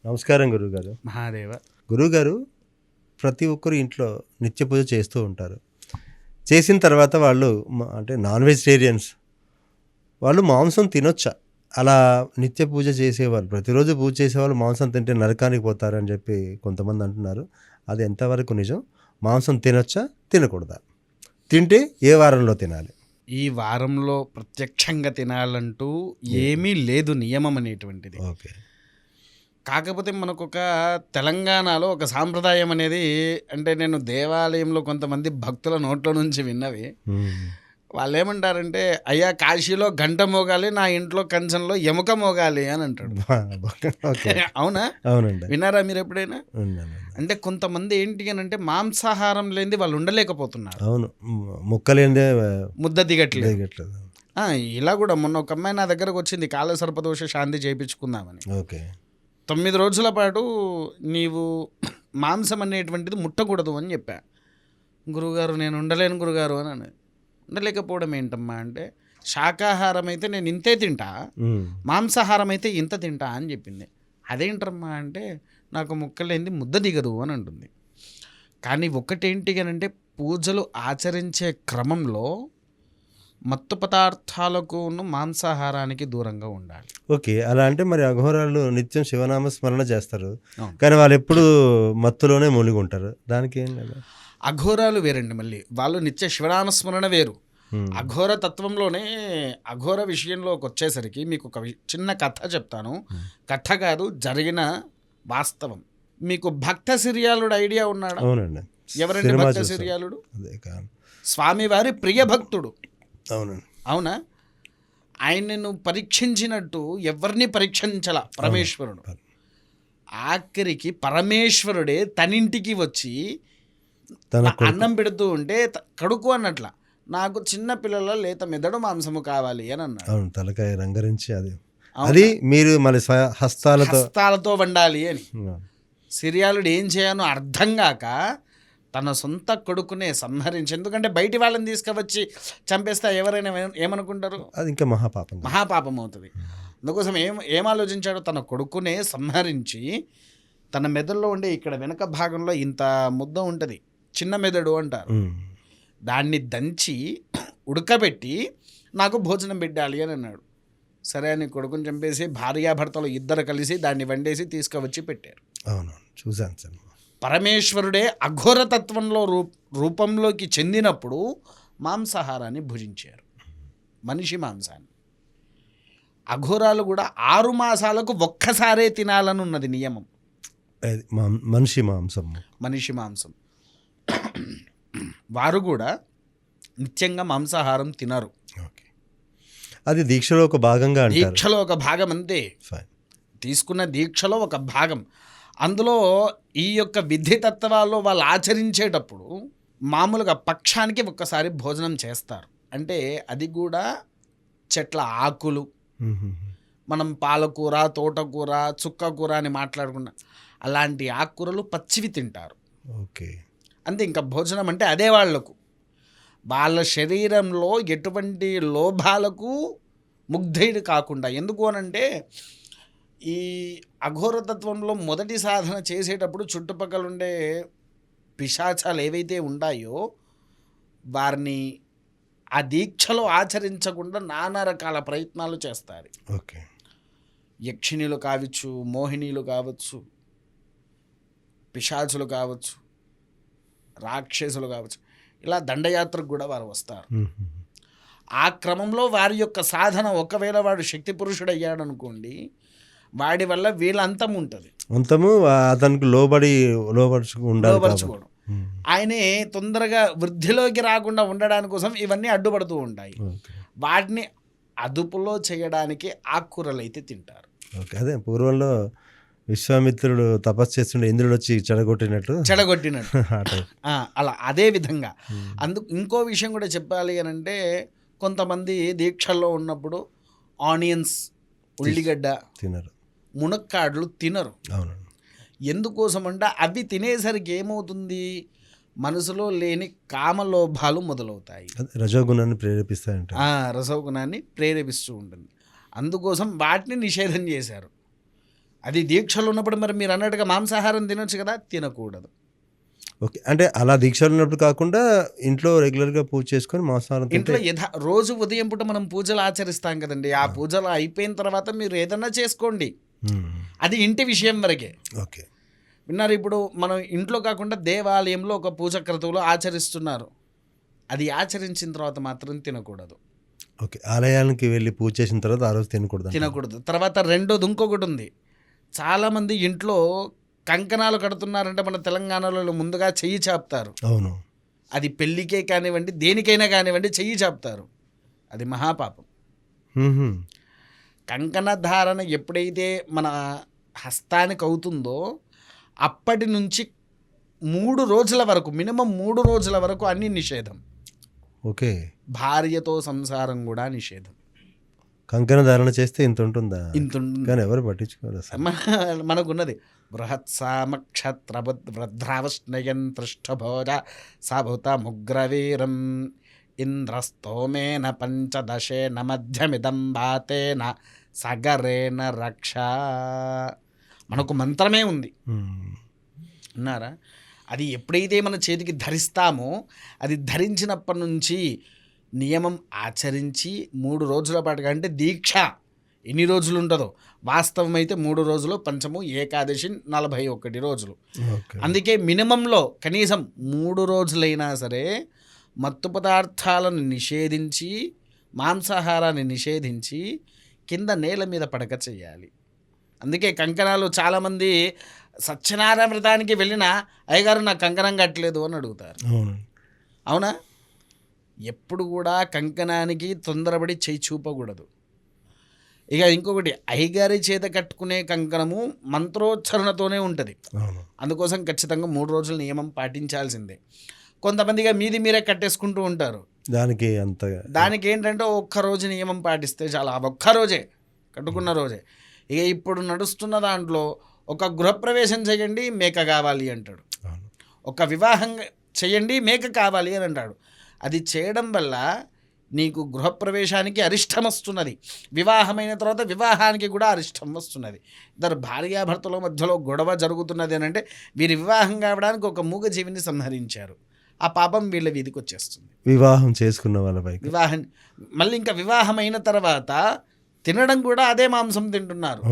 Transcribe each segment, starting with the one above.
నమస్కారం గురువుగారు. మహాదేవ. గురువుగారు, ప్రతి ఒక్కరు ఇంట్లో నిత్య పూజ చేస్తూ ఉంటారు. చేసిన తర్వాత వాళ్ళు అంటే నాన్ వెజిటేరియన్స్ వాళ్ళు మాంసం తినొచ్చా? అలా నిత్య పూజ చేసేవాళ్ళు, ప్రతిరోజు పూజ చేసేవాళ్ళు మాంసం తింటే నరకానికి పోతారని చెప్పి కొంతమంది అంటున్నారు. అది ఎంతవరకు నిజం? మాంసం తినొచ్చా, తినకూడదా? తింటే ఏ వారంలో తినాలి? ఈ వారంలో ప్రత్యక్షంగా తినాలంటూ ఏమీ లేదు నియమం అనేటువంటిది. ఓకే. కాకపోతే మనకొక తెలంగాణలో ఒక సాంప్రదాయం అనేది, అంటే నేను దేవాలయంలో కొంతమంది భక్తుల నోట్ల నుంచి విన్నవి. వాళ్ళు ఏమంటారంటే, అయ్యా కాశీలో గంట మోగాలి, నా ఇంట్లో కంచంలో ఎముక మోగాలి అని అంటాడు. ఓకే. అవునా? అవునండి. విన్నారా మీరు ఎప్పుడైనా? ఉన్నాను. అంటే కొంతమంది ఏంటి అని అంటే మాంసాహారం లేనిది వాళ్ళు ఉండలేకపోతున్నారు. అవును. ముక్కలేందే ముద్ద దిగట్లేదు. దిగట్లేదు. ఇలా కూడా మొన్న ఒక అమ్మాయి నా దగ్గరకు వచ్చింది, కాల సర్పదోష శాంతి చేయించుకుందామని. ఓకే. 9 రోజుల పాటు నీవు మాంసం అనేటువంటిది ముట్టకూడదు అని చెప్పా. గురువుగారు నేను ఉండలేను గురుగారు అని అన్నది. ఉండలేకపోవడం ఏంటమ్మా అంటే, శాకాహారం అయితే నేను ఇంతే తింటా, మాంసాహారం అయితే ఇంత తింటా అని చెప్పింది. అదేంటమ్మా అంటే, నాకు ముక్కలేంది ముద్ద దిగదు అని అంటుంది. కానీ ఒకటేంటి అని అంటే, పూజలు ఆచరించే క్రమంలో మత్తు పదార్థాలకు మాంసాహారానికి దూరంగా ఉండాలి. ఓకే. అలా అంటే మరి అఘోరాలు నిత్యం శివనామ స్మరణ చేస్తారు, కానీ వాళ్ళు ఎప్పుడు మత్తులోనే మూలిగి ఉంటారు. దానికి ఏం లేదా? అఘోరాలు వేరండి. మళ్ళీ వాళ్ళు నిత్య శివనామస్మరణ వేరు. అఘోర తత్వంలోనే అఘోర విషయంలోకి వచ్చేసరికి మీకు ఒక చిన్న కథ చెప్తాను. కథ కాదు, జరిగిన వాస్తవం. మీకు భక్త సిరియాలుడు ఐడియా ఉన్నాడా? అవునండి. ఎవరండి భక్త సిరియాలుడు? స్వామివారి ప్రియ భక్తుడు. అవునండి. అవునా? ఆయనను పరీక్షించినట్టు ఎవరిని పరీక్షించాల పరమేశ్వరుడు. ఆఖరికి పరమేశ్వరుడే తనింటికి వచ్చి అన్నం పెడుతూ ఉంటే కడుకు అన్నట్ల, నాకు చిన్న పిల్లల లేత మెదడు మాంసము కావాలి అని అన్నాడు. అవును, తలకాయ రంగరించి అది మీరు మళ్ళీ హస్తాలతో వండాలి అని. సిరియాలుడు ఏం చేయాలో అర్థం కాక తన సొంత కొడుకునే సంహరించి, ఎందుకంటే బయటి వాళ్ళని తీసుకువచ్చి చంపేస్తే ఎవరైనా ఏమనుకుంటారు? అది ఇంకా మహాపాపం అవుతుంది. అందుకోసం ఏం ఆలోచించాడో, తన కొడుకునే సంహరించి తన మెదడులో ఉండే ఇక్కడ వెనక భాగంలో ఇంత ముద్ద ఉంటుంది, చిన్న మెదడు అంటారు, దాన్ని దంచి ఉడకబెట్టి నాకు భోజనం పెట్టాలి అని అన్నాడు. సరే అని కొడుకుని చంపేసి భార్యాభర్తలు ఇద్దరు కలిసి దాన్ని వండేసి తీసుకువచ్చి పెట్టారు. అవును, చూశాను సార్. పరమేశ్వరుడే అఘోరతత్వంలో రూపంలోకి చెందినప్పుడు మాంసాహారాన్ని భుజించారు, మనిషి మాంసాన్ని. అఘోరాలు కూడా 6 మాసాలకు ఒక్కసారే తినాలని ఉన్నది నియమం. మనిషి మాంసం వారు కూడా నిత్యంగా మాంసాహారం తినరు. అది దీక్షలో ఒక భాగంగా, దీక్షలో ఒక భాగం అంతే. తీసుకున్న దీక్షలో ఒక భాగం. అందులో ఈ యొక్క విధి తత్వాల్లో వాళ్ళు ఆచరించేటప్పుడు మామూలుగా పక్షానికి ఒక్కసారి భోజనం చేస్తారు. అంటే అది కూడా చెట్ల ఆకులు, మనం పాలకూర, తోటకూర, చుక్కకూర అని మాట్లాడుకున్న అలాంటి ఆకుకూరలు పచ్చివి తింటారు. ఓకే. అంతే. ఇంకా భోజనం అంటే అదే వాళ్లకు. వాళ్ళ శరీరంలో ఎటువంటి లోభాలకు ముగ్ధుడు కాకుండా. ఎందుకు అనంటే, ఈ అఘోరతత్వంలో మొదటి సాధన చేసేటప్పుడు చుట్టుపక్కల ఉండే పిశాచాలు ఏవైతే ఉంటాయో వారిని ఆ దీక్షలో ఆచరించకుండా నానా రకాల ప్రయత్నాలు చేస్తారు. ఓకే. యక్షిణీలు కావచ్చు, మోహినీలు కావచ్చు, పిశాచులు కావచ్చు, రాక్షసులు కావచ్చు, ఇలా దండయాత్రకు కూడా వారు వస్తారు. ఆ క్రమంలో వారి యొక్క సాధన, ఒకవేళ వాడు శక్తి పురుషుడు అయ్యాడు అనుకోండి, వాడి వల్ల వీళ్ళ అంతం ఉంటుంది. అతనికి లోబడుచుకోవడం. ఆయనే తొందరగా వృద్ధిలోకి రాకుండా ఉండడానికి కోసం ఇవన్నీ అడ్డుపడుతూ ఉంటాయి. వాటిని అదుపులో చేయడానికి ఆకుకూరలు అయితే తింటారు. అదే పూర్వంలో విశ్వామిత్రుడు తపస్సు చేస్తుండే ఇంద్రుడు వచ్చి చెడగొట్టినట్టు అలా అదే విధంగా. ఇంకో విషయం కూడా చెప్పాలి అని అంటే, కొంతమంది దీక్షల్లో ఉన్నప్పుడు ఆనియన్స్, ఉల్లిగడ్డ తినరు, మునక్కాడలు తినరు. ఎందుకోసం అంటే అవి తినేసరికి ఏమవుతుంది, మనసులో లేని కామలోభాలు మొదలవుతాయి. రజోగుణాన్ని ప్రేరేపిస్తాయంట. రజోగుణాన్ని ప్రేరేపిస్తూ ఉంటుంది. అందుకోసం వాటిని నిషేధం చేశారు. అది దీక్షలు ఉన్నప్పుడు మరి మీరు అన్నట్టుగా మాంసాహారం తినొచ్చు కదా, తినకూడదు. ఓకే. అంటే అలా దీక్షలు ఉన్నప్పుడు కాకుండా ఇంట్లో రెగ్యులర్గా పూజ చేసుకొని మాంసాహారం తింటే ఇంట్లో రోజు ఉదయం పూట మనం పూజలు ఆచరిస్తాం కదండి, ఆ పూజలు అయిపోయిన తర్వాత మీరు ఏదన్నా చేసుకోండి, అది ఇంటి విషయం వరకే. ఓకే. విన్నారు, ఇప్పుడు మనం ఇంట్లో కాకుండా దేవాలయంలో ఒక పూజ క్రతువులు ఆచరిస్తున్నారు, అది ఆచరించిన తర్వాత మాత్రం తినకూడదు. ఓకే. ఆలయానికి వెళ్ళి పూజ చేసిన తర్వాత ఆ రోజు తినకూడదు. తర్వాత రెండోది ఇంకొకటి ఉంది. చాలామంది ఇంట్లో కంకణాలు కడుతున్నారంటే మన తెలంగాణలో ముందుగా చెయ్యి చాపుతారు. అవును. అది పెళ్ళికే కానివ్వండి, దేనికైనా కానివ్వండి, చెయ్యి చాపుతారు. అది మహాపాపం. కంకణ ధారణ ఎప్పుడైతే మన హస్తానికి అవుతుందో అప్పటి నుంచి 3 రోజుల వరకు, మినిమం 3 రోజుల వరకు అన్ని నిషేధం. ఓకే. భార్యతో సంసారం కూడా నిషేధం. కంకణ ధారణ చేస్తే ఇంత ఉంటుందా? ఇంత కానీ ఎవరు పట్టించుకోరు అసలు. మనకున్నది బృహత్సామక్షత్రభద్రావష్ణయన్ పృష్ఠభోజ సభుత ముగ్రవీరం ఇంద్రస్తోమేన పంచదశేన మధ్యమిదం బాతేన సగరేణ రక్ష. మనకు మంత్రమే ఉంది, అన్నారా? అది ఎప్పుడైతే మన చేతికి ధరిస్తామో, అది ధరించినప్పటి నుంచి నియమం ఆచరించి 3 రోజుల పాటుగా, అంటే దీక్ష ఎన్ని రోజులు ఉంటుందో వాస్తవం అయితే 3 రోజులు, పంచము ఏకాదశి 41 రోజులు. అందుకే మినిమంలో కనీసం 3 రోజులైనా సరే మత్తు పదార్థాలను నిషేధించి, మాంసాహారాన్ని నిషేధించి కింద నేల మీద పడక చేయాలి. అందుకే కంకణాలు చాలామంది సత్యనారాయణ వ్రతానికి వెళ్ళిన అయ్యగారు నాకు కంకణం కట్టలేదు అని అడుగుతారు. అవునా? ఎప్పుడు కూడా కంకణానికి తొందరపడి చేయి చూపకూడదు. ఇక ఇంకొకటి, అయ్యగారి చేత కట్టుకునే కంకణము మంత్రోచ్చరణతోనే ఉంటుంది. అందుకోసం ఖచ్చితంగా 3 రోజుల నియమం పాటించాల్సిందే. కొంతమందిగా మీది మీరే కట్టేసుకుంటూ ఉంటారు. దానికి ఏంటంటే ఒక్కరోజు నియమం పాటిస్తే చాలా, ఒక్కరోజే కట్టుకున్న రోజే. ఇక ఇప్పుడు నడుస్తున్న దాంట్లో ఒక గృహప్రవేశం చేయండి మేక కావాలి అంటాడు, ఒక వివాహం చేయండి మేక కావాలి అని అంటాడు. అది చేయడం వల్ల నీకు గృహప్రవేశానికి అరిష్టం వస్తున్నది, వివాహమైన తర్వాత వివాహానికి కూడా అరిష్టం వస్తున్నది. ఇద్దరు భార్యాభర్తల మధ్యలో గొడవ జరుగుతున్నది అని అంటే వీరి వివాహం కావడానికి ఒక మూగజీవిని సంహరించారు, ఆ పాపం వీళ్ళ వీధికి వచ్చేస్తుంది. వివాహం చేసుకున్న వాళ్ళపై మళ్ళీ ఇంకా వివాహమైన తర్వాత తినడం కూడా అదే మాంసం తింటున్నారు.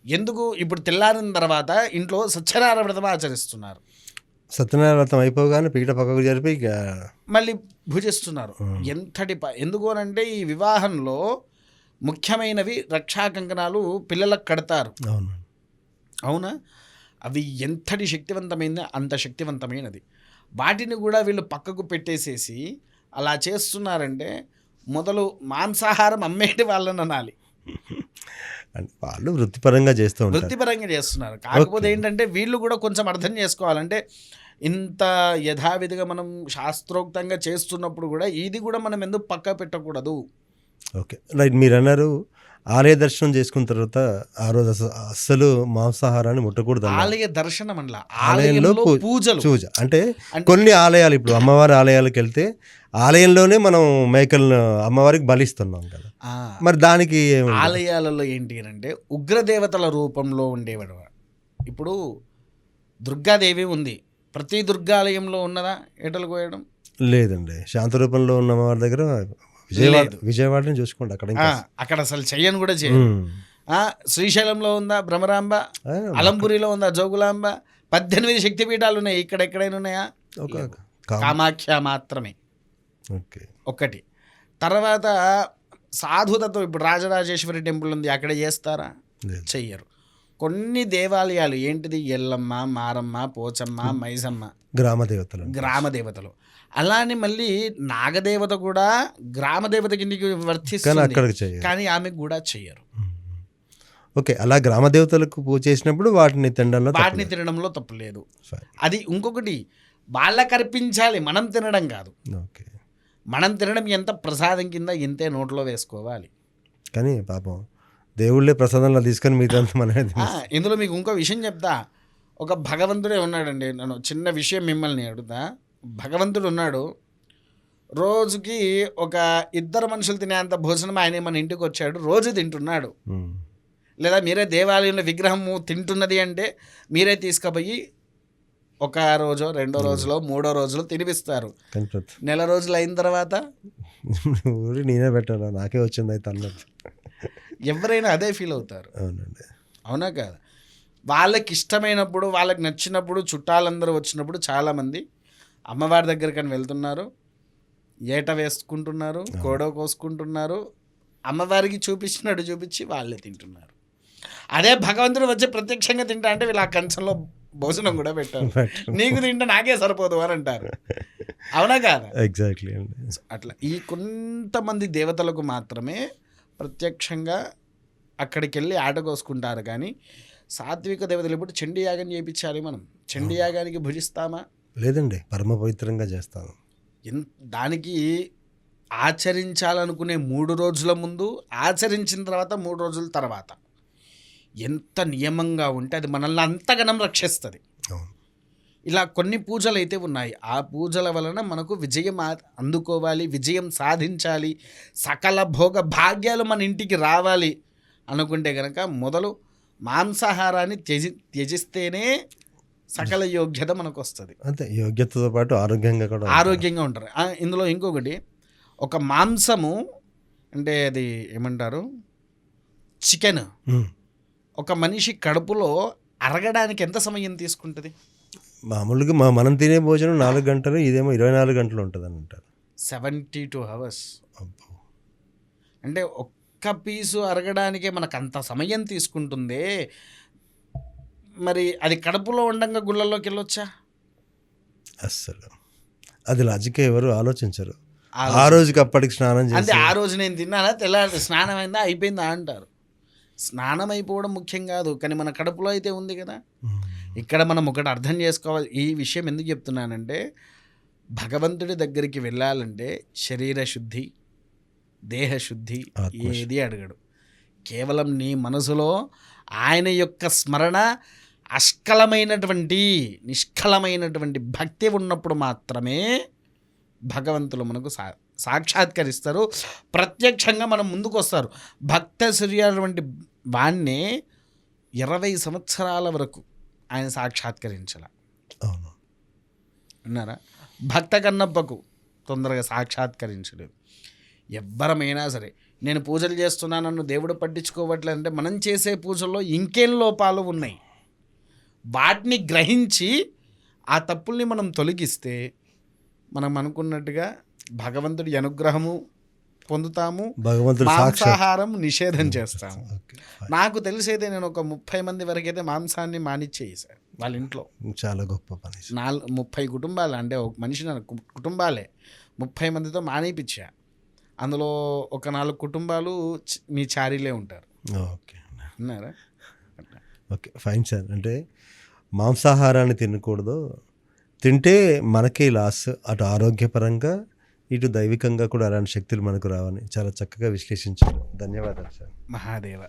ఎందుకు? ఇప్పుడు తెల్లారిన తర్వాత ఇంట్లో సత్యనారాయణ వ్రతం ఆచరిస్తున్నారు. సత్యనారాయణ వ్రతం అయిపోగానే పీట పక్కకు జరిపి మళ్ళీ భుజిస్తున్నారు. ఎందుకు అనంటే ఈ వివాహంలో ముఖ్యమైనవి రక్షా కంకణాలు పిల్లలకు కడతారు. అవునా? అవి ఎంతటి శక్తివంతమైందో అంత శక్తివంతమైనది. వాటిని కూడా వీళ్ళు పక్కకు పెట్టేసేసి అలా చేస్తున్నారంటే మొదలు మాంసాహారం అమ్మేటి వాళ్ళని అనాలి. వాళ్ళు వృత్తిపరంగా చేస్తున్నారు. కాకపోతే ఏంటంటే వీళ్ళు కూడా కొంచెం అర్థం చేసుకోవాలంటే, ఇంత యథావిధిగా మనం శాస్త్రోక్తంగా చేస్తున్నప్పుడు కూడా ఇది కూడా మనం ఎందుకు పక్క పెట్టకూడదు. Okay, right. మీరు అన్నారు ఆలయ దర్శనం చేసుకున్న తర్వాత ఆ రోజు అస్సలు మాంసాహారాన్ని ముట్టకూడదు. ఆలయ దర్శనం అట్లా, ఆలయంలో పూజ అంటే కొన్ని ఆలయాలు, ఇప్పుడు అమ్మవారి ఆలయాలకు వెళ్తే ఆలయంలోనే మనం మేకలను అమ్మవారికి బలిస్తున్నాం కదా, మరి దానికి ఆలయాలలో ఏంటి అంటే ఉగ్రదేవతల రూపంలో ఉండేవాడు. ఇప్పుడు దుర్గాదేవి ఉంది, ప్రతి దుర్గాలయంలో ఉన్నదా ఏటలు కోయడం? లేదండి. శాంత రూపంలో ఉన్న అమ్మవారి దగ్గర విజయవాడని చూసుకోండి, అక్కడ అసలు చెయ్యను కూడా చేయను. శ్రీశైలంలో ఉందా భ్రమరాంబ, అలంపురిలో ఉందా జోగులాంబ, 18 శక్తిపీఠాలు ఉన్నాయి. ఇక్కడ ఎక్కడైనా ఉన్నాయా? కామాఖ్య మాత్రమే ఒకటి. తర్వాత సాధుతతో ఇప్పుడు రాజరాజేశ్వరి టెంపుల్ ఉంది, అక్కడ చేస్తారా? చెయ్యరు. కొన్ని దేవాలయాలు ఏంటిది, ఎల్లమ్మ, మారమ్మ, పోచమ్మ, మైసమ్మ గ్రామదేవతలు. అలానే మళ్ళీ నాగదేవత కూడా గ్రామదేవత కిందికి వర్తిస్తుంది, కానీ ఆమెకు కూడా చెయ్యరు. ఓకే, అలా గ్రామదేవతలకు పూజ చేసినప్పుడు వాటిని తినడంలో తప్పులేదు. అది ఇంకొకటి, వాళ్ళకి అర్పించాలి, మనం తినడం కాదు. మనం తినడం ఎంత ప్రసాదం కింద ఇంతే నోట్లో వేసుకోవాలి. కానీ పాపం దేవుళ్ళే ప్రసాదంలో తీసుకొని మిగతా మన. ఇందులో మీకు ఇంకో విషయం చెప్తా. ఒక భగవంతుడే ఉన్నాడండి. నేను చిన్న విషయం మిమ్మల్ని అడుగుతా. భగవంతుడు ఉన్నాడు, రోజుకి ఒక 2 మనుషులు తినేంత భోజనం ఆయన మన ఇంటికి వచ్చాడు, రోజు తింటున్నాడు. లేదా మీరే దేవాలయంలో విగ్రహము తింటున్నది అంటే మీరే తీసుకుపోయి ఒక రోజో 2వ రోజులో 3వ రోజులో తినిపిస్తారు. కానీ ప్రతి నెల రోజులు అయిన తర్వాత ఊరి నేనే పెట్టాను, నాకే వచ్చింది అయితే అన్నట్టు. ఎవరైనా అదే ఫీల్ అవుతారు. అవునండి. అవునా కాదా? వాళ్ళకి ఇష్టమైనప్పుడు, వాళ్ళకి నచ్చినప్పుడు, చుట్టాలందరూ వచ్చినప్పుడు చాలామంది అమ్మవారి దగ్గరికని వెళ్తున్నారు, ఏట వేసుకుంటున్నారు, కోడో కోసుకుంటున్నారు, అమ్మవారికి చూపించినట్టు చూపించి వాళ్ళే తింటున్నారు. అదే భగవంతుడు వచ్చి ప్రత్యక్షంగా తింటా అంటే వీళ్ళు ఆ కంచంలో భోజనం కూడా పెట్టారు. నీకు తింటే నాకే సరిపోదు అని అంటారు. అవునా కాదా? ఎగ్జాక్ట్లీ అండి. అట్లా ఈ కొంతమంది దేవతలకు మాత్రమే ప్రత్యక్షంగా అక్కడికి వెళ్ళి ఆట కోసుకుంటారు. కానీ సాత్విక దేవతలు ఇప్పుడు చండీ యాగం చేయించాలి. మనం చండీ యాగానికి భుజిస్తామా? లేదండి, పరమ పవిత్రంగా చేస్తాను. దానికి ఆచరించాలనుకునే 3 రోజుల ముందు, ఆచరించిన తర్వాత 3 రోజుల తర్వాత ఎంత నియమంగా ఉంటే అది మనల్ని అంతగనం రక్షిస్తుంది. అవును. ఇలా కొన్ని పూజలు అయితే ఉన్నాయి. ఆ పూజల వలన మనకు విజయం అందుకోవాలి, విజయం సాధించాలి, సకల భోగ భాగ్యాలు మన ఇంటికి రావాలి అనుకుంటే కనుక మొదలు మాంసాహారాన్ని త్యజిస్తేనే సకల యోగ్యత మనకు వస్తుంది. అంతే, యోగ్యతతో పాటు ఆరోగ్యంగా కూడా ఆరోగ్యంగా ఉంటారు. ఇందులో ఇంకొకటి, ఒక మాంసము అంటే అది ఏమంటారు, చికెన్ ఒక మనిషి కడుపులో అరగడానికి ఎంత సమయం తీసుకుంటుంది? మామూలుగా మనం తినే భోజనం 4 గంటలు, ఇదేమో 24 గంటలు ఉంటుంది అని అంటారు. 72 hours. అబ్బో. అంటే ఒక్క పీసు అరగడానికే మనకు అంత సమయం తీసుకుంటుందే, మరి అది కడుపులో ఉండంగా గుళ్ళల్లోకి వెళ్ళొచ్చా? అస్సలు అది లాజిక్ ఎవరు ఆలోచించరు. ఆ రోజుకి అప్పటికి స్నానం అంటే చేసి ఆ రోజు నేను తిన్నానా, తెల్లారి స్నానం అయిందా, అయిపోయిందా అంటారు. స్నానం అయిపోవడం ముఖ్యం కాదు, కానీ మన కడుపులో అయితే ఉంది కదా. ఇక్కడ మనం ఒకటి అర్థం చేసుకోవాలి. ఈ విషయం ఎందుకు చెప్తున్నానంటే, భగవంతుడి దగ్గరికి వెళ్ళాలంటే శరీర శుద్ధి, దేహశుద్ధి ఏది అడగడు. కేవలం నీ మనసులో ఆయన యొక్క స్మరణ, నిష్కలమైనటువంటి భక్తి ఉన్నప్పుడు మాత్రమే భగవంతులు మనకు సాక్షాత్కరిస్తారు, ప్రత్యక్షంగా మనం ముందుకు వస్తారు. భక్త సూర్యుడు వాణ్ణి 20 సంవత్సరాల వరకు ఆయన సాక్షాత్కరించాల. అవును. అన్నారా? భక్త కన్నప్పకు తొందరగా సాక్షాత్కరించలేదు. ఎవ్వరమైనా సరే, నేను పూజలు చేస్తున్నా, నన్ను దేవుడు పట్టించుకోవట్లేదు అంటే మనం చేసే పూజల్లో ఇంకేం లోపాలు ఉన్నాయి, వాటిని గ్రహించి ఆ తప్పుల్ని మనం తొలగిస్తే మనం అనుకున్నట్టుగా భగవంతుడి అనుగ్రహము పొందుతాము, మాంసాహారం నిషేధం చేస్తాము. నాకు తెలిసైతే నేను ఒక 30 మంది వరకు అయితే మాంసాన్ని మానిచ్చేసాను వాళ్ళ ఇంట్లో. చాలా గొప్ప పని. 30 కుటుంబాలు, అంటే ఒక మనిషి కుటుంబాలే 30 మందితో మానిపించా. అందులో ఒక 4 కుటుంబాలు మీ చారీలే ఉంటారు. ఓకే అన్నారా? Okay, fine sir. అంటే మాంసాహారాన్ని తినకూడదు, తింటే మనకే లాస్, అటు ఆరోగ్యపరంగా ఇటు దైవికంగా కూడా అలాంటి శక్తులు మనకు రావని చాలా చక్కగా విశ్లేషించారు. ధన్యవాదాలు సార్. మహాదేవ.